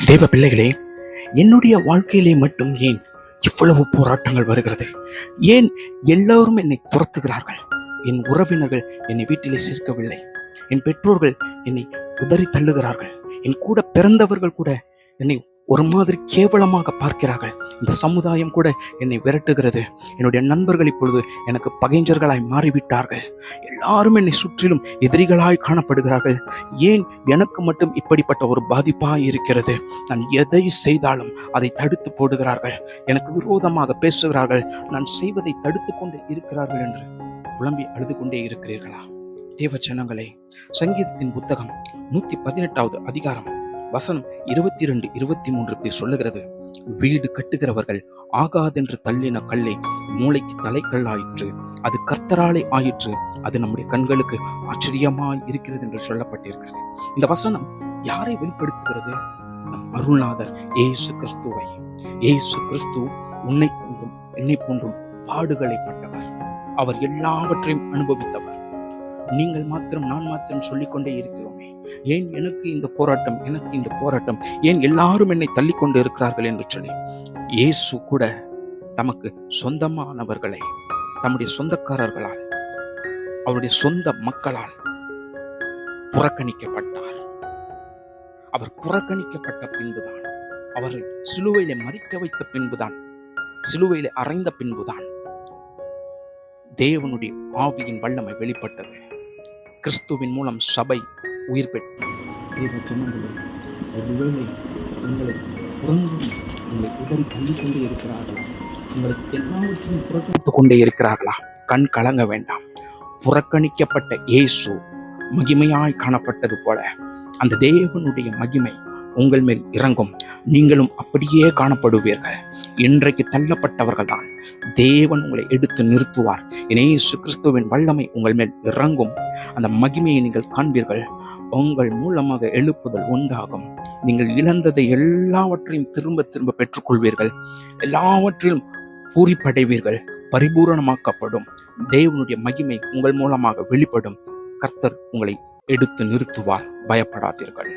தேவ பிள்ளைகளே, என்னுடைய வாழ்க்கையிலே மட்டும் ஏன் இவ்வளவு போராட்டங்கள் வருகிறது? ஏன் எல்லோரும் என்னை துரத்துகிறார்கள்? என் உறவினர்கள் என்னை வீட்டிலே சேர்க்கவில்லை. என் பெற்றோர்கள் என்னை உதறி தள்ளுகிறார்கள். என் கூட பிறந்தவர்கள் கூட என்னை ஒரு மாதிரி கேவலமாக பார்க்கிறார்கள். இந்த சமுதாயம் கூட என்னை விரட்டுகிறது. என்னுடைய நண்பர்கள் இப்பொழுது எனக்கு பகைஞர்களாய் மாறிவிட்டார்கள். எல்லாரும் என்னை சுற்றிலும் எதிரிகளாய் காணப்படுகிறார்கள். ஏன் எனக்கு மட்டும் இப்படிப்பட்ட ஒரு பாதிப்பாய் இருக்கிறது? நான் எதை செய்தாலும் அதை தடுத்து போடுகிறார்கள். எனக்கு விரோதமாக பேசுகிறார்கள். நான் செய்வதை தடுத்து கொண்டு இருக்கிறார்கள் என்று புலம்பி அழுது கொண்டே இருக்கிறீர்களா? தேவ ஜனங்களே, சங்கீதத்தின் புத்தகம் 118வது அதிகாரம் வசனம் 22, 23 இப்படி சொல்லுகிறது: வீடு கட்டுகிறவர்கள் ஆகாதென்று தள்ளின கல்லை மூளைக்கு தலைக்கல்லாயிற்று, அது கர்த்தராலே ஆயிற்று, அது நம்முடைய கண்களுக்கு ஆச்சரியமாய் இருக்கிறது என்று சொல்லப்பட்டிருக்கிறது. இந்த வசனம் யாரை வெளிப்படுத்துகிறது? நம் அருள்நாதர் இயேசு கிறிஸ்துவை. இயேசு கிறிஸ்து உன்னை போன்றும் என்னை போன்றும் பாடுகளை பட்டவர். அவர் எல்லாவற்றையும் அனுபவித்தவர். நீங்கள் மாத்திரம் நான் மாத்திரம் சொல்லிக்கொண்டே இருக்கிறோமே, ஏன் எனக்கு இந்த போராட்டம், எனக்கு இந்த போராட்டம், ஏன் எல்லாரும் என்னை தள்ளிக்கொண்டு இருக்கிறார்கள் என்று சொல்லி இயேசு கூட தமக்கு சொந்தமானவர்களை தம்முடைய சொந்தக்காரர்களால், அவருடைய சொந்த மக்களால் புறக்கணிக்கப்பட்டார். அவர் புறக்கணிக்கப்பட்ட பின்புதான், அவரை சிலுவையிலே மரிக்க வைத்த பின்புதான், சிலுவையிலே அறைந்த பின்புதான் தேவனுடைய ஆவியின் வல்லமை வெளிப்பட்டது. கிறிஸ்துவின் மூலம் சபை உயிர் பெற்றது. ஒருவேளை உங்களை உங்களை உதறி தள்ளிக்கொண்டே இருக்கிறார்களா? உங்களுக்கு எல்லாவற்றையும் புறக்கணித்துக் கொண்டே இருக்கிறார்களா? கண் கலங்க வேண்டாம். புறக்கணிக்கப்பட்ட இயேசு மகிமையாய் காணப்பட்டது போல அந்த தேவனுடைய மகிமை உங்கள் மேல் இறங்கும். நீங்களும் அப்படியே காணப்படுவீர்கள். இன்றைக்கு தள்ளப்பட்டவர்கள் தான் தேவன் உங்களை எடுத்து நிறுத்துவார். இயேசு கிறிஸ்துவின் வல்லமை உங்கள் மேல் இறங்கும். அந்த மகிமையை நீங்கள் காண்பீர்கள். உங்கள் மூலமாக எழுப்புதல் உண்டாகும். நீங்கள் இழந்ததை எல்லாவற்றையும் திரும்ப திரும்ப பெற்றுக்கொள்வீர்கள். எல்லாவற்றிலும் பூரிப்படைவீர்கள். பரிபூரணமாக்கப்படும். தேவனுடைய மகிமை உங்கள் மூலமாக வெளிப்படும். கர்த்தர் உங்களை எடுத்து நிறுத்துவார். பயப்படாதீர்கள்.